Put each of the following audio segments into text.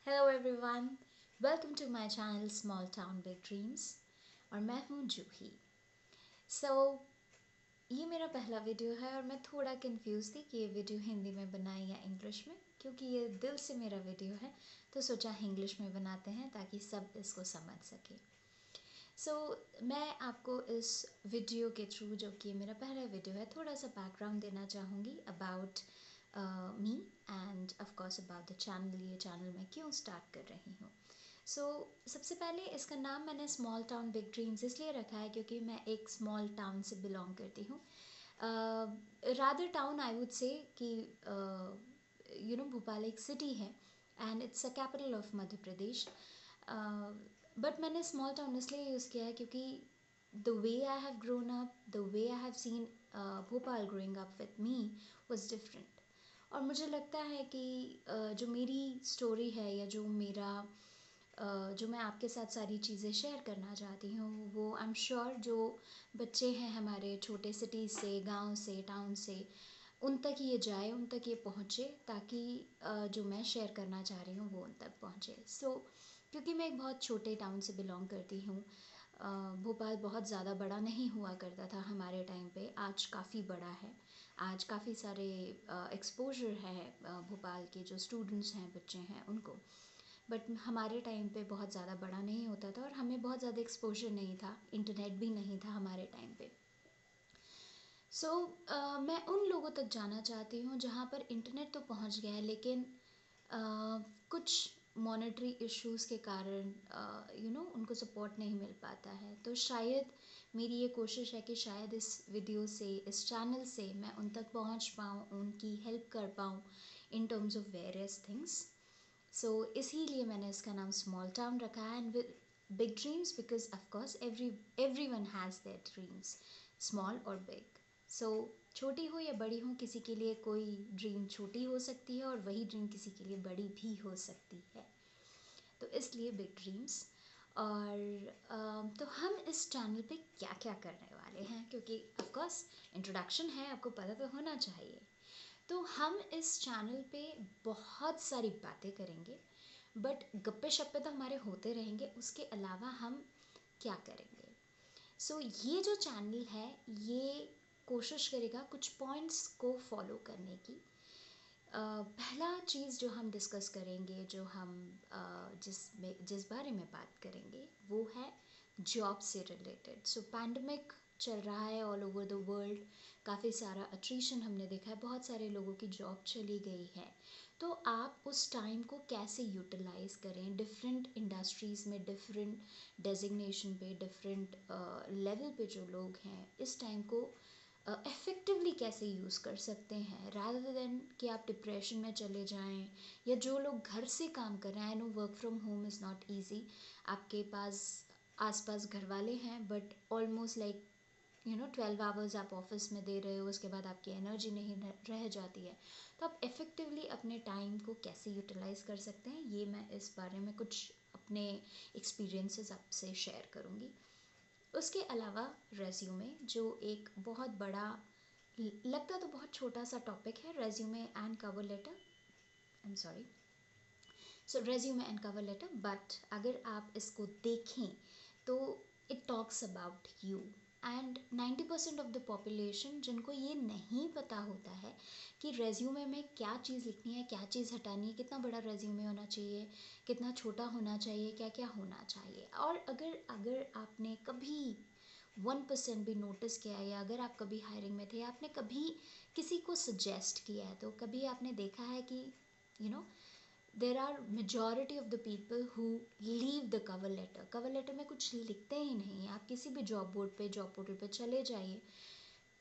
Hello everyone, welcome to my channel small town big dreams और मैं हूँ जूही। सो ये मेरा पहला वीडियो है और मैं थोड़ा कंफ्यूज थी कि ये वीडियो हिंदी में बनाए या इंग्लिश में, क्योंकि ये दिल से मेरा वीडियो है तो सोचा इंग्लिश में बनाते हैं ताकि सब इसको समझ सके। मैं आपको इस वीडियो के थ्रू, जो कि मेरा पहला वीडियो है, थोड़ा सा बैकग्राउंड देना चाहूँगी about me end of course about the channel. ये चैनल मैं क्यों स्टार्ट कर रही हूँ। सबसे पहले इसका नाम मैंने स्मॉल टाउन बिग ड्रीम्स इसलिए रखा है क्योंकि मैं एक स्मॉल टाउन से बिलोंग करती हूँ। Rather town I would say कि भोपाल एक सिटी है and it's a capital of Madhya Pradesh. But मैंने स्मॉल टाउन इसलिए यूज़ किया है क्योंकि the way I have grown up, the way I have seen Bhopal growing up with me was different. और मुझे लगता है कि जो मेरी स्टोरी है या जो मैं आपके साथ सारी चीज़ें शेयर करना चाहती हूँ, वो आई एम श्योर जो बच्चे हैं हमारे छोटे सिटीज़ से, गांव से, टाउन से, उन तक ये जाए, उन तक ये पहुँचे, ताकि जो मैं शेयर करना चाह रही हूँ वो उन तक पहुँचे। क्योंकि मैं एक बहुत छोटे टाउन से बिलोंग करती हूँ। भोपाल बहुत ज़्यादा बड़ा नहीं हुआ करता था हमारे टाइम पे, आज काफ़ी बड़ा है। आज काफ़ी सारे एक्सपोजर है भोपाल के जो स्टूडेंट्स हैं, बच्चे हैं, उनको। बट हमारे टाइम पे बहुत ज़्यादा बड़ा नहीं होता था और हमें बहुत ज़्यादा एक्सपोजर नहीं था, इंटरनेट भी नहीं था हमारे टाइम पे। मैं उन लोगों तक जाना चाहती हूँ जहाँ पर इंटरनेट तो पहुँच गया है, लेकिन कुछ मॉनेटरी इश्यूज़ के कारण उनको सपोर्ट नहीं मिल पाता है। तो शायद मेरी ये कोशिश है कि शायद इस वीडियो से, इस चैनल से मैं उन तक पहुँच पाऊँ, उनकी हेल्प कर पाऊँ in terms of various things. इसीलिए मैंने इसका नाम स्मॉल टाउन रखा है, and with big dreams because of course everyone has their dreams, small और बिग। छोटी हो या बड़ी हो, किसी के लिए कोई ड्रीम छोटी हो सकती है और वही ड्रीम किसी के लिए बड़ी भी हो सकती है। तो इसलिए बिग ड्रीम्स। और तो हम इस चैनल पे क्या क्या करने वाले हैं, क्योंकि ऑफकोर्स इंट्रोडक्शन है, आपको पता तो होना चाहिए। तो हम इस चैनल पे बहुत सारी बातें करेंगे, बट गप्पे शप्पे तो हमारे होते रहेंगे। उसके अलावा हम क्या करेंगे? ये जो चैनल है, ये कोशिश करेगा कुछ पॉइंट्स को फॉलो करने की। पहला चीज़ जो हम डिस्कस करेंगे, जो हम जिस बारे में बात करेंगे, वो है जॉब से रिलेटेड। पैंडमिक चल रहा है ऑल ओवर द वर्ल्ड, काफ़ी सारा अट्रीशन हमने देखा है, बहुत सारे लोगों की जॉब चली गई है। तो आप उस टाइम को कैसे यूटिलाइज़ करें, डिफरेंट इंडस्ट्रीज़ में, डिफरेंट डेजिग्नेशन पे, डिफरेंट लेवल पे जो लोग हैं, इस टाइम को इफ़ेक्टिवली कैसे यूज़ कर सकते हैं, रादर देन कि आप डिप्रेशन में चले जाएं। या जो लोग घर से काम कर रहे हैं, I know work from home is not easy, आपके पास आसपास घर वाले हैं, बट ऑलमोस्ट लाइक 12 आवर्स आप ऑफिस में दे रहे हो, उसके बाद आपकी एनर्जी नहीं रह जाती है। तो आप इफ़ेक्टिवली अपने टाइम को कैसे यूटिलाइज़ कर सकते हैं, ये मैं इस बारे में कुछ अपने एक्सपीरियंसेस आपसे शेयर करूँगी। उसके अलावा रेज्यूमे, जो एक बहुत बड़ा, लगता तो बहुत छोटा सा टॉपिक है, resume and cover letter, I am sorry, resume and cover letter, but अगर आप इसको देखें तो it talks about you. And 90% of the population, जिनको ये नहीं पता होता है कि रेज्यूमे में क्या चीज़ लिखनी है, क्या चीज़ हटानी है, कितना बड़ा रेज्यूमे होना चाहिए, कितना छोटा होना चाहिए, क्या क्या होना चाहिए। और अगर अगर आपने कभी 1% भी नोटिस किया है, या अगर आप कभी हायरिंग में थे, आपने कभी किसी को सजेस्ट किया है, तो कभी आपने देखा है कि you know there are majority of the people who leave the cover letter. Cover letter में कुछ लिखते ही नहीं हैं। आप किसी भी जॉब बोर्ड पे, जॉब पोर्टल पे चले जाइए,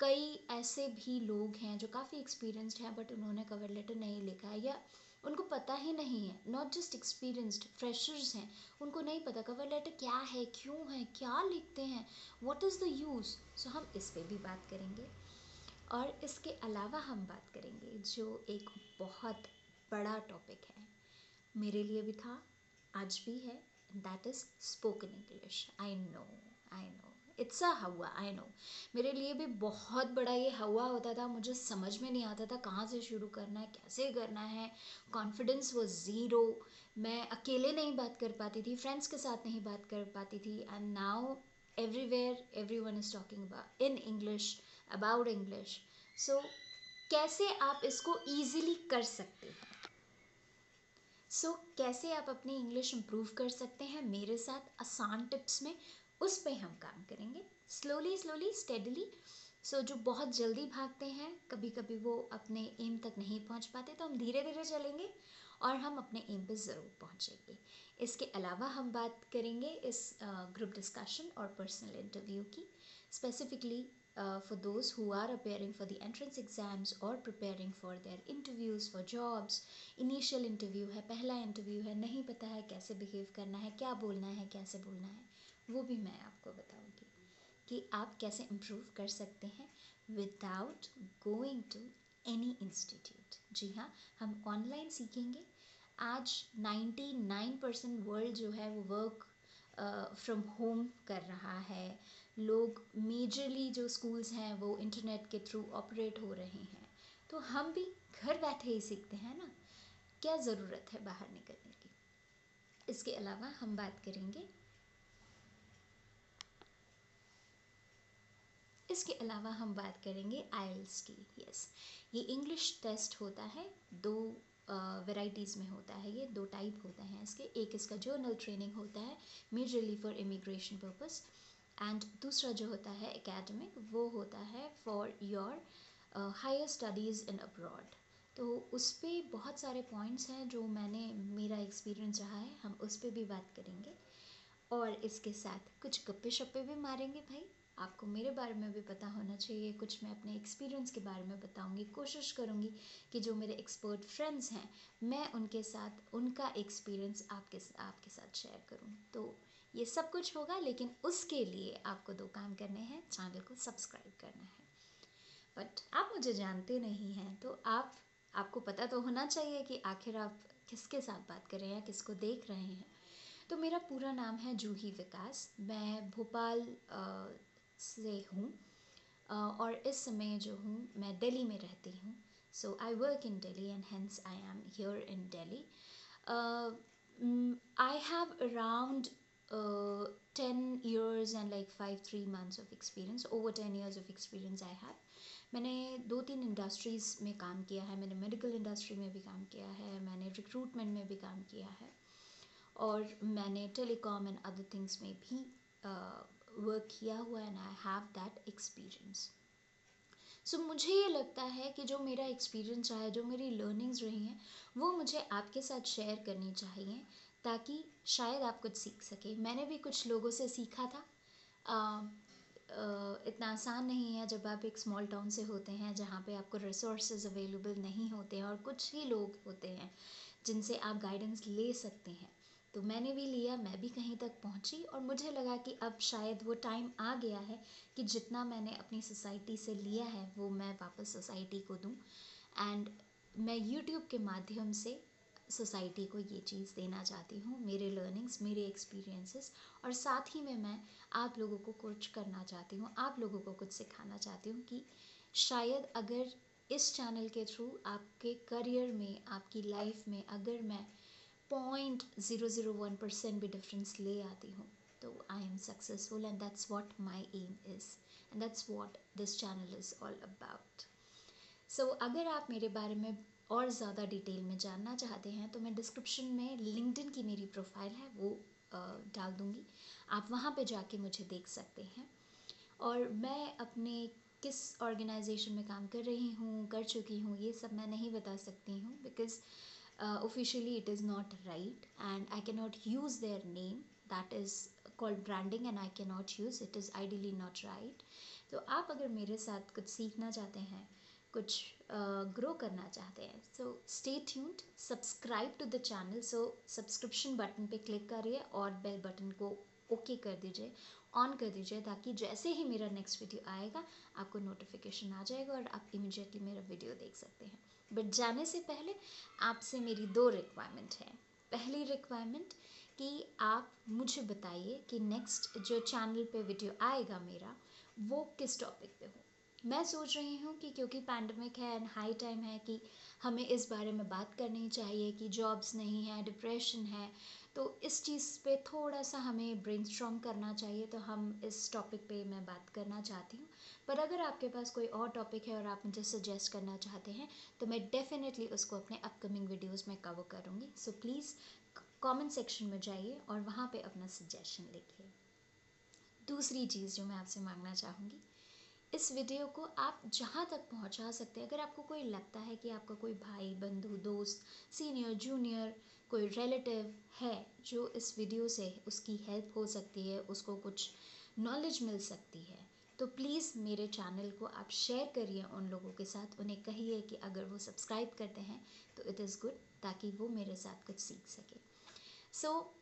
कई ऐसे भी लोग हैं जो काफ़ी एक्सपीरियंस्ड हैं, बट उन्होंने कवर लेटर नहीं लिखा है, या उनको पता ही नहीं है। नॉट जस्ट एक्सपीरियंस्ड, फ्रेशर्स हैं, उनको नहीं पता कवर लेटर क्या है, क्यों है, क्या लिखते हैं, व्हाट इज़ द यूज़। हम इस पे भी बात करेंगे। और इसके अलावा हम बात करेंगे जो एक बहुत बड़ा टॉपिक है, मेरे लिए भी था, आज भी है, that is spoken English. I know, it's a हवा, आई नो। मेरे लिए भी बहुत बड़ा ये हवा होता था, मुझे समझ में नहीं आता था कहाँ से शुरू करना है, कैसे करना है। कॉन्फिडेंस वो ज़ीरो। मैं अकेले नहीं बात कर पाती थी, फ्रेंड्स के साथ नहीं बात कर पाती थी। And now everywhere everyone is talking about in English, about English. So कैसे आप इसको ईजिली कर सकते हैं? कैसे आप अपनी इंग्लिश इम्प्रूव कर सकते हैं मेरे साथ आसान टिप्स में, उस पे हम काम करेंगे स्लोली स्लोली स्टेडली। जो बहुत जल्दी भागते हैं, कभी कभी वो अपने एम तक नहीं पहुंच पाते, तो हम धीरे धीरे चलेंगे और हम अपने एम पे ज़रूर पहुंचेंगे। इसके अलावा हम बात करेंगे इस ग्रुप डिस्कशन और पर्सनल इंटरव्यू की, specifically for those who are appearing for the entrance exams or preparing for their interviews for jobs। Initial interview है, पहला इंटरव्यू है, नहीं पता है कैसे बिहेव करना है, क्या बोलना है, कैसे बोलना है, वो भी मैं आपको बताऊंगी कि आप कैसे इम्प्रूव कर सकते हैं without going to any institute. जी हाँ, हम ऑनलाइन सीखेंगे। आज 99% वर्ल्ड जो है वो वर्क फ्रॉम होम कर रहा है। लोग मेजरली जो स्कूल्स हैं वो इंटरनेट के थ्रू ऑपरेट हो रहे हैं, तो हम भी घर बैठे ही सीखते हैं ना, क्या ज़रूरत है बाहर निकलने की। इसके अलावा हम बात करेंगे आइल्स की। यस, ये इंग्लिश टेस्ट होता है, दो वेराइटीज़ में होता है, ये दो टाइप होते हैं इसके। एक इसका जर्नल ट्रेनिंग होता है, majorly for immigration purpose, and दूसरा जो होता है एकेडमिक, वो होता है for your higher studies in abroad. तो उस पर बहुत सारे पॉइंट्स हैं जो मेरा एक्सपीरियंस रहा है, हम उस पर भी बात करेंगे। और इसके साथ कुछ गप्पे शप्पे भी मारेंगे भाई, आपको मेरे बारे में भी पता होना चाहिए, कुछ मैं अपने एक्सपीरियंस के बारे में बताऊंगी। कोशिश करूंगी कि जो मेरे एक्सपर्ट फ्रेंड्स हैं, मैं उनके साथ उनका एक्सपीरियंस आपके साथ शेयर करूं। तो ये सब कुछ होगा, लेकिन उसके लिए आपको दो काम करने हैं, चैनल को सब्सक्राइब करना है। बट आप मुझे जानते नहीं हैं, तो आपको पता तो होना चाहिए कि आखिर आप किसके साथ बात कर रहे हैं या किसको देख रहे हैं। तो मेरा पूरा नाम है जूही विकास, मैं भोपाल से हूँ, और इस समय जो हूँ मैं दिल्ली में रहती हूँ। So I work in Delhi and hence I am here in Delhi. I have around 10 years and like 3 months of experience, over 10 years of experience I have। मैंने 2-3 इंडस्ट्रीज़ में काम किया है, मैंने मेडिकल इंडस्ट्री में भी काम किया है, मैंने रिक्रूटमेंट में भी काम किया है, और मैंने टेलीकॉम एंड अदर थिंग्स में भी वर्क किया हुआ है, and I have that experience. मुझे ये लगता है कि जो मेरा एक्सपीरियंस रहा है, जो मेरी लर्निंग्स रही हैं, वो मुझे आपके साथ शेयर करनी चाहिए, ताकि शायद आप कुछ सीख सके। मैंने भी कुछ लोगों से सीखा था। इतना आसान नहीं है जब आप एक स्मॉल टाउन से होते हैं, जहाँ पे आपको रिसोर्सेज अवेलेबल नहीं होते हैं और कुछ ही लोग होते हैं जिनसे आप गाइडेंस ले सकते हैं। तो मैंने भी लिया, मैं भी कहीं तक पहुंची, और मुझे लगा कि अब शायद वो टाइम आ गया है कि जितना मैंने अपनी सोसाइटी से लिया है वो मैं वापस सोसाइटी को दूं। एंड मैं यूट्यूब के माध्यम से सोसाइटी को ये चीज़ देना चाहती हूँ, मेरे लर्निंग्स, मेरे एक्सपीरियंसेस, और साथ ही में मैं आप लोगों को कोच करना चाहती हूँ, आप लोगों को कुछ सिखाना चाहती हूँ कि शायद अगर इस चैनल के थ्रू आपके करियर में, आपकी लाइफ में अगर मैं 0.001% भी डिफरेंस ले आती हूँ, तो I am successful, and that's what my aim is, and that's what this channel is all about. अगर आप मेरे बारे में और ज़्यादा डिटेल में जानना चाहते हैं, तो मैं डिस्क्रिप्शन में लिंक्डइन की मेरी प्रोफाइल है वो डाल दूँगी, आप वहाँ पे जाके मुझे देख सकते हैं। और मैं अपने किस ऑर्गेनाइजेशन में काम कर रही हूँ, कर चुकी हूँ, ये सब मैं नहीं बता सकती हूँ, because officially it is not right and I cannot use their name, that is called branding and I cannot use, it is ideally not right। तो आप अगर मेरे साथ कुछ सीखना चाहते हैं, कुछ ग्रो करना चाहते हैं, so stay tuned, subscribe to the channel. Subscription button पे क्लिक करिए और बेल बटन को ओके कर दीजिए, ऑन कर दीजिए, ताकि जैसे ही मेरा नेक्स्ट वीडियो आएगा आपको नोटिफिकेशन आ जाएगा और आप इमीडिएटली मेरा वीडियो देख सकते हैं। बट जाने से पहले आपसे मेरी दो रिक्वायरमेंट है। पहली रिक्वायरमेंट कि आप मुझे बताइए कि नेक्स्ट जो चैनल पे वीडियो आएगा मेरा वो किस टॉपिक पे हो। मैं सोच रही हूँ कि क्योंकि पैंडमिक है एंड हाई टाइम है कि हमें इस बारे में बात करनी चाहिए कि जॉब्स नहीं है, डिप्रेशन है, तो इस चीज़ पे थोड़ा सा हमें ब्रेनस्टॉर्म करना चाहिए। तो हम इस टॉपिक पे मैं बात करना चाहती हूँ। पर अगर आपके पास कोई और टॉपिक है और आप मुझे सजेस्ट करना चाहते हैं तो मैं डेफिनेटली उसको अपने अपकमिंग वीडियोस में कवर करूँगी। सो प्लीज़ कमेंट सेक्शन में जाइए और वहाँ पे अपना सजेशन लिखिए। दूसरी चीज़ जो मैं आपसे मांगना चाहूँगी, इस वीडियो को आप जहाँ तक पहुँचा सकते हैं, अगर आपको कोई लगता है कि आपका कोई भाई, बंधु, दोस्त, सीनियर, जूनियर, कोई रिलेटिव है जो इस वीडियो से उसकी हेल्प हो सकती है, उसको कुछ नॉलेज मिल सकती है, तो प्लीज़ मेरे चैनल को आप शेयर करिए उन लोगों के साथ। उन्हें कहिए कि अगर वो सब्सक्राइब करते हैं तो इट इज़ गुड, ताकि वो मेरे साथ कुछ सीख सके। सो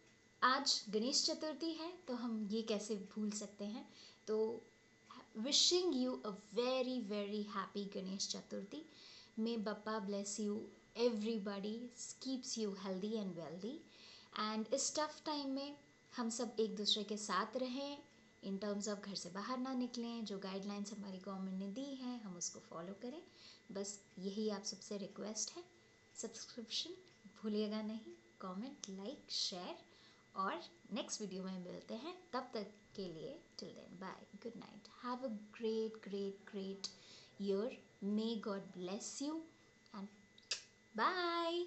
आज गणेश चतुर्थी है तो हम ये कैसे भूल सकते हैं। तो wishing you a very very happy Ganesh Chaturthi. May Bappa bless you everybody, keeps you healthy and wealthy. And इस टफ टाइम में हम सब एक दूसरे के साथ रहें, इन टर्म्स ऑफ घर से बाहर ना निकलें, जो गाइडलाइंस हमारी गवर्नमेंट ने दी हैं हम उसको फॉलो करें। बस यही आप सबसे रिक्वेस्ट है। सब्सक्रिप्शन भूलिएगा नहीं, कमेंट, लाइक, शेयर, और नेक्स्ट वीडियो में मिलते हैं। तब तक के लिए till then bye, good night, have a great great great year, may God bless you and bye.